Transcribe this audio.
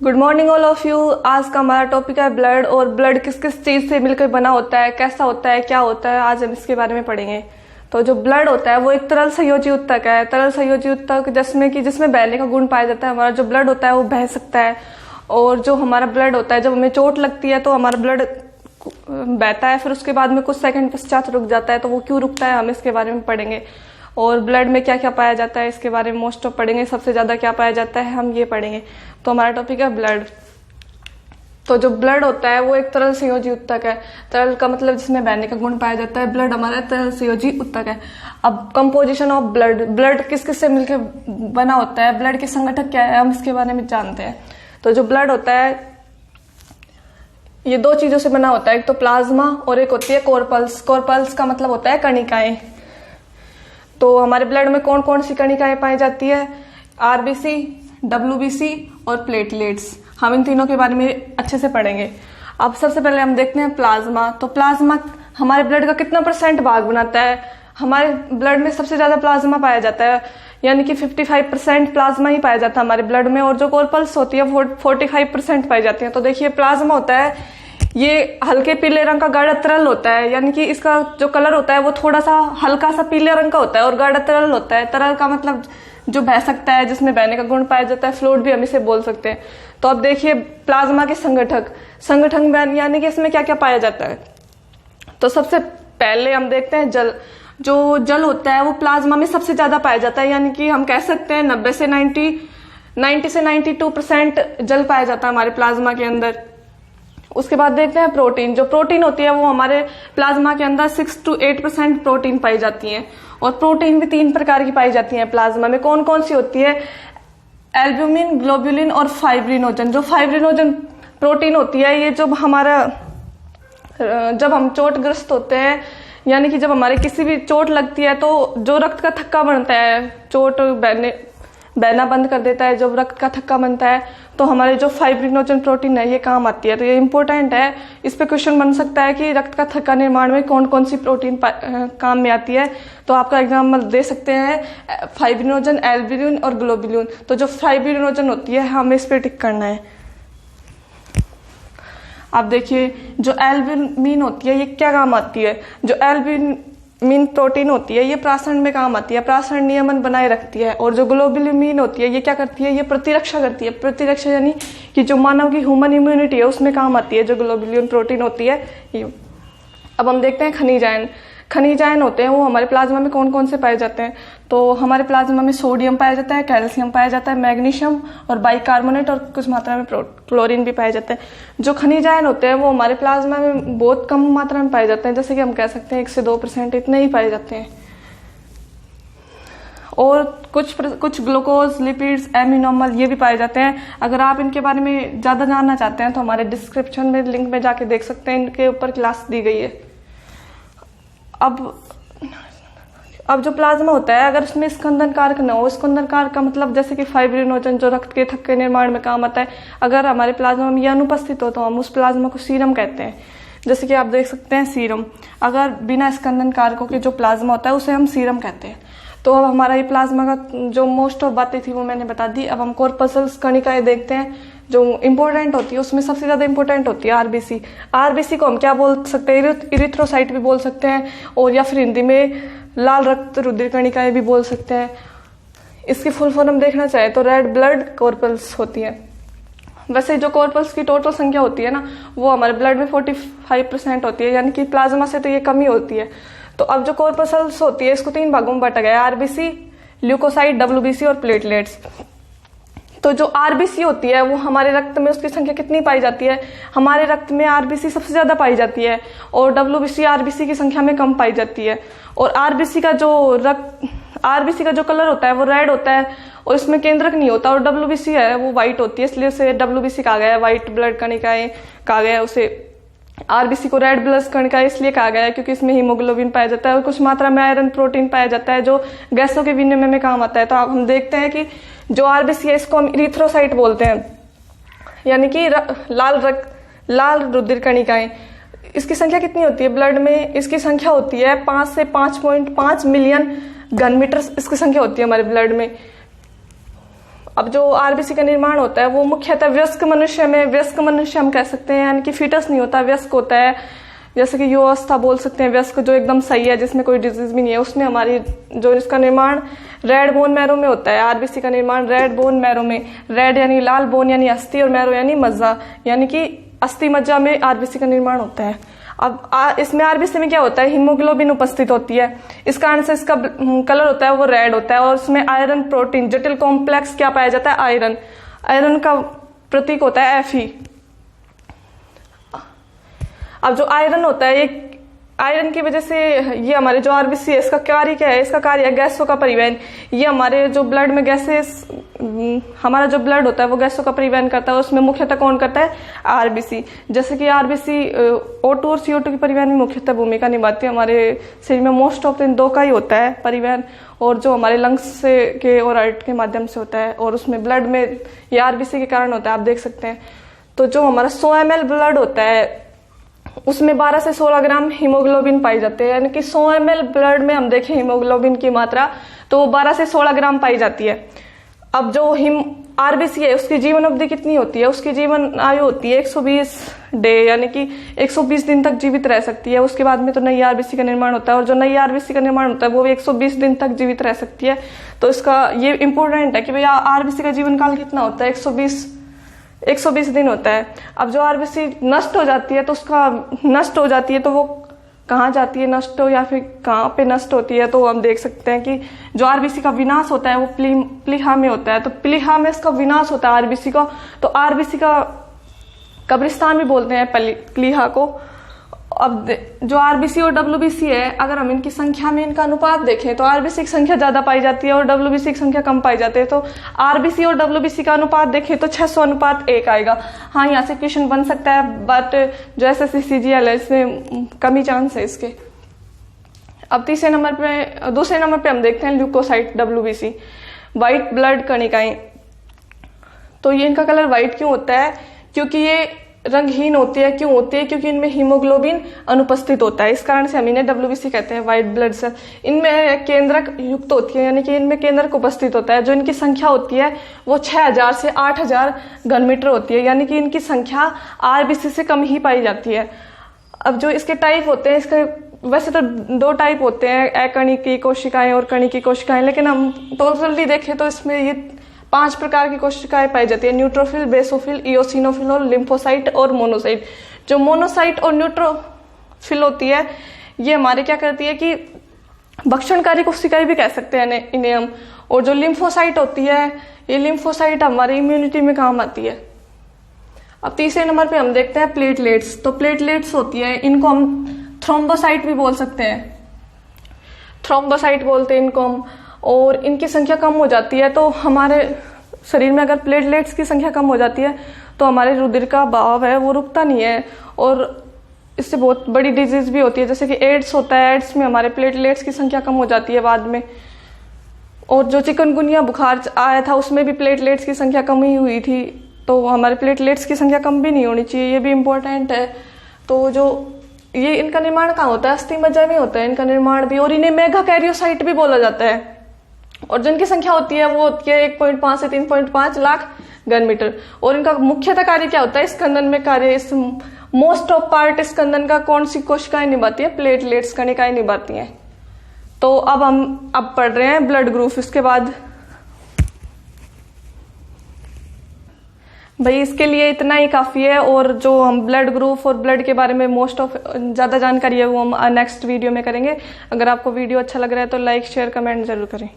Good morning all of you. आज का हमारा टॉपिक है ब्लड, और ब्लड किस किस चीज से मिलकर बना होता है, कैसा होता है, क्या होता है, आज हम इसके बारे में पढ़ेंगे। तो जो ब्लड होता है वो एक तरल संयोजी उत्तक है। तरल संयोजी उत्तक जिसमें बहने का गुण पाया जाता है। हमारा जो ब्लड होता है वो बह सकता है, और जो हमारा ब्लड होता है जब हमें चोट लगती है तो हमारा ब्लड बहता है, फिर उसके बाद में कुछ सेकंड पश्चात रुक जाता है। तो वो क्यों रुकता है हम इसके बारे में पढ़ेंगे। और ब्लड में क्या क्या पाया जाता है इसके बारे में मोस्ट ऑफ पढ़ेंगे। सबसे ज्यादा क्या पाया जाता है हम ये पढ़ेंगे। तो हमारा टॉपिक है ब्लड। तो जो ब्लड होता है वो एक तरल संयोजी उत्तक है। तरल का मतलब जिसमें बहने का गुण पाया जाता है। ब्लड हमारा तरल संयोजी उत्तक है। अब कंपोजिशन ऑफ ब्लड, ब्लड किस किस से मिलकर बना होता है, ब्लड के संगठक क्या है, हम इसके बारे में जानते हैं। तो जो ब्लड होता है ये दो चीजों से बना होता है, एक तो प्लाज्मा और एक होती है कोरपल्स। कोरपल्स का मतलब होता है कणिकाएं। तो हमारे ब्लड में कौन कौन सी कणिकाएं पाई जाती है, आरबीसी, डब्ल्यूबीसी और प्लेटलेट्स। हम इन तीनों के बारे में अच्छे से पढ़ेंगे। अब सबसे पहले हम देखते हैं प्लाज्मा। तो प्लाज्मा हमारे ब्लड का कितना % भाग बनाता है। हमारे ब्लड में सबसे ज्यादा प्लाज्मा पाया जाता है, यानी कि 55% प्लाज्मा ही पाया जाता है हमारे ब्लड में, और जो कोरपल्स होती है 45% पाई जाती है। तो देखिए प्लाज्मा होता है ये हल्के पीले रंग का गाढ़ा तरल होता है, यानी कि इसका जो कलर होता है वो थोड़ा सा हल्का सा पीले रंग का होता है, और गाढ़ा तरल होता है। तरल का मतलब जो बह सकता है, जिसमें बहने का गुण पाया जाता है। फ्लूइड भी हम इसे बोल सकते हैं। तो अब देखिए प्लाज्मा के संगठन यानी कि इसमें क्या क्या पाया जाता है। तो सबसे पहले हम देखते हैं जल। जो जल होता है वो प्लाज्मा में सबसे ज्यादा पाया जाता है, यानी कि हम कह सकते हैं 90 से 92% जल पाया जाता है हमारे प्लाज्मा के अंदर। उसके बाद देखते हैं प्रोटीन। जो प्रोटीन होती है वो हमारे प्लाज्मा के अंदर 6 to 8% प्रोटीन पाई जाती है। और प्रोटीन भी 3 प्रकार की पाई जाती है प्लाज्मा में। कौन कौन सी होती है, एल्ब्यूमिन, ग्लोबुलिन और फाइब्रिनोजन। जो फाइब्रिनोजन प्रोटीन होती है ये जब हम चोटग्रस्त होते हैं, यानी कि जब हमारे किसी भी चोट लगती है तो जो रक्त का थक्का बनता है, चोट बहना बंद कर देता है, जब रक्त का थक्का बनता है तो हमारे जो फाइब्रिनोजन प्रोटीन है ये काम आती है। तो ये इंपॉर्टेंट है, इस पे क्वेश्चन बन सकता है कि रक्त का थक्का निर्माण में कौन कौन सी प्रोटीन काम में आती है। तो आपका एग्जाम्पल दे सकते हैं फाइब्रिनोजन, एल्ब्यूमिन और ग्लोबुलिन। तो जो फाइब्रिनोजन होती है हमें इस पे टिक करना है। अब देखिए जो एल्ब्यूमिन होती है ये क्या काम आती है। जो एल्ब्यूमिन प्रोटीन होती है ये प्रासरण में काम आती है, प्रासरण नियमन बनाए रखती है। और जो ग्लोबुलिन होती है ये क्या करती है, ये प्रतिरक्षा करती है। प्रतिरक्षा यानी कि जो मानव की ह्यूमन इम्यूनिटी है उसमें काम आती है जो ग्लोबुलिन प्रोटीन होती है ये। अब हम देखते हैं खनिजायन। खनिजायन होते हैं वो हमारे प्लाज्मा में कौन कौन से पाए जाते हैं। तो हमारे प्लाज्मा में सोडियम पाया जाता है, कैल्शियम पाया जाता है, मैग्नीशियम और बाइकार्बोनेट, और कुछ मात्रा में क्लोरीन भी पाए जाते हैं। जो खनिजायन होते हैं वो हमारे प्लाज्मा में बहुत कम मात्रा में पाए जाते हैं, जैसे कि हम कह सकते हैं 1 से 2% इतने ही पाए जाते हैं। और कुछ ग्लूकोज, लिपिड्स, एमिनोमल ये भी पाए जाते हैं। अगर आप इनके बारे में ज्यादा जानना चाहते हैं तो हमारे डिस्क्रिप्शन में लिंक में जाके देख सकते हैं, इनके ऊपर क्लास दी गई है। अब जो प्लाज्मा होता है अगर उसमें स्कंदन कारक न हो, स्कंदन कारक का मतलब जैसे कि फाइब्रिनोजन जो रक्त के थक्के निर्माण में काम आता है, अगर हमारे प्लाज्मा में यह अनुपस्थित हो तो हम उस प्लाज्मा को सीरम कहते हैं। जैसे कि आप देख सकते हैं सीरम, अगर बिना स्कंदन कारकों के जो प्लाज्मा होता है उसे हम सीरम कहते हैं। तो अब हमारा ये प्लाज्मा का जो मोस्ट ऑफ बातें थी वो मैंने बता दी। अब हम कोरपल्स कणिकाएं देखते हैं जो इंपॉर्टेंट होती है। उसमें सबसे ज्यादा इंपॉर्टेंट होती है आरबीसी। आरबीसी को हम क्या बोल सकते हैं, इरिथ्रोसाइट भी बोल सकते हैं, और या फिर हिंदी में लाल रक्त रुधिर कणिकाएं भी बोल सकते हैं। इसकी फुल फॉर्म देखना चाहे तो रेड ब्लड कोरपल्स होती है। वैसे जो कोरपल्स की टोटल संख्या होती है ना वो हमारे ब्लड में 45% होती है, यानी कि प्लाज्मा से तो ये कम ही होती है। तो अब जो कोरपल्स होती है इसको 3 भागों में बांटा गया है, आरबीसी, ल्यूकोसाइट, डब्ल्यूबीसी और प्लेटलेट्स। तो जो आरबीसी होती है वो हमारे रक्त में उसकी संख्या कितनी पाई जाती है, हमारे रक्त में आरबीसी सबसे ज्यादा पाई जाती है, और डब्ल्यूबीसी आरबीसी की संख्या में कम पाई जाती है। और आरबीसी का जो कलर होता है वो रेड होता है, और इसमें केंद्रक नहीं होता, और डब्ल्यूबीसी है वो व्हाइट होती है, इसलिए उसे डब्ल्यूबीसी कहा गया है, व्हाइट ब्लड कणिकाएं कहा गया है उसे। आरबीसी को रेड ब्लड कणिकाएं इसलिए कहा गया है क्योंकि इसमें हीमोग्लोबिन पाया जाता है, और कुछ मात्रा में आयरन प्रोटीन पाया जाता है जो गैसों के विनिमय में काम आता है। तो अब हम देखते हैं कि जो आरबीसी है इसको हम इरिथ्रोसाइट बोलते हैं, यानी कि लाल रुधिर कणिकाएं। इसकी संख्या कितनी होती है ब्लड में, इसकी संख्या होती है 5 से 5.5 मिलियन घन मीटर इसकी संख्या होती है हमारे ब्लड में। अब जो आरबीसी का निर्माण होता है वो मुख्यतः वयस्क मनुष्य में, वयस्क मनुष्य हम कह सकते हैं, यानी कि फीटस नहीं होता, वयस्क होता है, जैसे कि युवावस्था बोल सकते हैं, वयस्क जो एकदम सही है, जिसमें कोई डिजीज भी नहीं है, उसमें हमारी जो इसका निर्माण रेड बोन मैरो में होता है। आरबीसी का निर्माण रेड बोन मैरो में, रेड यानी लाल, बोन यानी अस्थि और मैरो यानी मज्जा, यानी कि अस्थि मज्जा में आरबीसी का निर्माण होता है। अब इसमें आरबीसी में क्या होता है, हीमोग्लोबिन उपस्थित होती है, इस कारण से इसका कलर होता है वो रेड होता है, और इसमें आयरन प्रोटीन जटिल कॉम्प्लेक्स क्या पाया जाता है, आयरन, आयरन का प्रतीक होता है Fe। अब जो आयरन होता है, ये आयरन की वजह से ये हमारे जो आरबीसी है इसका कार्य क्या है, इसका कार्य है गैसों का परिवहन। ये हमारे जो ब्लड में गैसेस, हमारा जो ब्लड होता है वो गैसों का परिवहन करता है, उसमें मुख्यतः कौन करता है, आरबीसी। जैसे कि आरबीसी O2 और CO2 के परिवहन में मुख्यतः भूमिका निभाती है। हमारे शरीर में मोस्ट ऑफ इन दो का ही होता है परिवहन, और जो हमारे लंग्स से के और हार्ट के माध्यम से होता है, और उसमें ब्लड में ये आरबीसी के कारण होता है, आप देख सकते हैं। तो जो हमारा 100 ml ब्लड होता है उसमें 12 से 16 ग्राम हीमोग्लोबिन पाई जाते हैं, यानी कि 100 ml ब्लड में हम देखें हीमोग्लोबिन की मात्रा तो वो 12 से 16 ग्राम पाई जाती है। अब जो आरबीसी है उसकी जीवन अवधि कितनी होती है, उसकी जीवन आयु होती है 120 डे, यानी कि 120 दिन तक जीवित रह सकती है। उसके बाद में तो नई आरबीसी का निर्माण होता है, और जो नई आरबीसी का निर्माण होता है वो भी 120 दिन तक जीवित रह सकती है। तो इसका ये इंपॉर्टेंट है कि भैया आरबीसी का जीवन काल कितना होता है, 120 दिन होता है। अब जो आरबीसी नष्ट हो जाती है तो वो कहाँ जाती है नष्ट हो, या फिर कहाँ पे नष्ट होती है, तो हम देख सकते हैं कि जो आरबीसी का विनाश होता है वो प्लीहा में होता है। तो प्लीहा में इसका विनाश होता है आरबीसी का, तो आरबीसी का कब्रिस्तान भी बोलते हैं प्लीहा को। अब जो आरबीसी और डब्ल्यूबीसी है, अगर हम इनकी संख्या में इनका अनुपात देखें तो आरबीसी की संख्या ज्यादा पाई जाती है और डब्ल्यूबीसी की संख्या कम पाई जाती है। तो आरबीसी और डब्ल्यूबीसी का अनुपात देखें तो 600:1 आएगा। हाँ, यहाँ से क्वेश्चन बन सकता है, बट जो SSC CGL है इसमें कम ही चांस है इसके। अब दूसरे नंबर पे हम देखते हैं ल्यूकोसाइट WBC, व्हाइट ब्लड कणिकाएं। तो ये इनका कलर व्हाइट क्यों होता है, क्योंकि ये रंगहीन होती है। क्यों होती है, क्योंकि इनमें हीमोग्लोबिन अनुपस्थित होता है, इस कारण से हम इन्हें WBC कहते हैं, व्हाइट ब्लड सेल। इनमें केंद्रक युक्त होती है, यानी कि इनमें केंद्रक उपस्थित होता है। जो इनकी संख्या होती है वो 6000 से 8000 घनमीटर होती है, यानी कि इनकी संख्या आरबीसी से कम ही पाई जाती है। अब जो इसके टाइप होते हैं, इसके वैसे तो 2 टाइप होते हैं, अकणिकीय कोशिकाएं और कणिकीय कोशिकाएं, लेकिन हम टोटली देखें तो इसमें ये 5 प्रकार की कोशिकाएं पाई जाती है, न्यूट्रोफिल, बेसोफिल, इओसिनोफिल और लिम्फोसाइट और मोनोसाइट। जो मोनोसाइट और न्यूट्रोफिल होती है ये हमारे क्या करती है कि भक्षणकारी कोशिकाएं भी कह सकते हैं इन्हें हम। और जो लिम्फोसाइट होती है, ये लिम्फोसाइट हमारी इम्यूनिटी में काम आती है। अब तीसरे नंबर पे हम देखते हैं प्लेटलेट्स। तो प्लेटलेट्स होती है, इनको हम थ्रोम्बोसाइट भी बोल सकते हैं, थ्रोम्बोसाइट बोलते हैं इनको हम। और इनकी संख्या कम हो जाती है तो हमारे शरीर में अगर प्लेटलेट्स की संख्या कम हो जाती है तो हमारे रुधिर का बहाव है वो रुकता नहीं है, और इससे बहुत बड़ी डिजीज भी होती है, जैसे कि एड्स होता है। एड्स में हमारे प्लेटलेट्स की संख्या कम हो जाती है बाद में। और जो चिकनगुनिया बुखार आया था उसमें भी प्लेटलेट्स की संख्या कम ही हुई थी, तो हमारे प्लेटलेट्स की संख्या कम भी नहीं होनी चाहिए, ये भी इम्पोर्टेंट है। तो जो ये इनका निर्माण कहाँ होता है, अस्थि मज्जा में होता है इनका निर्माण भी, और इन्हें मेगा कैरियोसाइट भी बोला जाता है। और जिनकी संख्या होती है वो होती है 1.5 से 3.5 लाख घनमीटर। और इनका मुख्यतः कार्य क्या होता है, स्कंदन में कार्य, इस मोस्ट ऑफ पार्ट स्कंदन का कौन सी कोशिकाएं निभाती है, प्लेटलेट्स कणिकाएं निभाती हैं। तो अब हम पढ़ रहे हैं ब्लड ग्रुप। इसके बाद भाई इसके लिए इतना ही काफी है, और जो हम ब्लड ग्रुप और ब्लड के बारे में मोस्ट ऑफ ज्यादा जानकारी है वो हम नेक्स्ट वीडियो में करेंगे। अगर आपको वीडियो अच्छा लग रहा है तो लाइक शेयर कमेंट जरूर करें।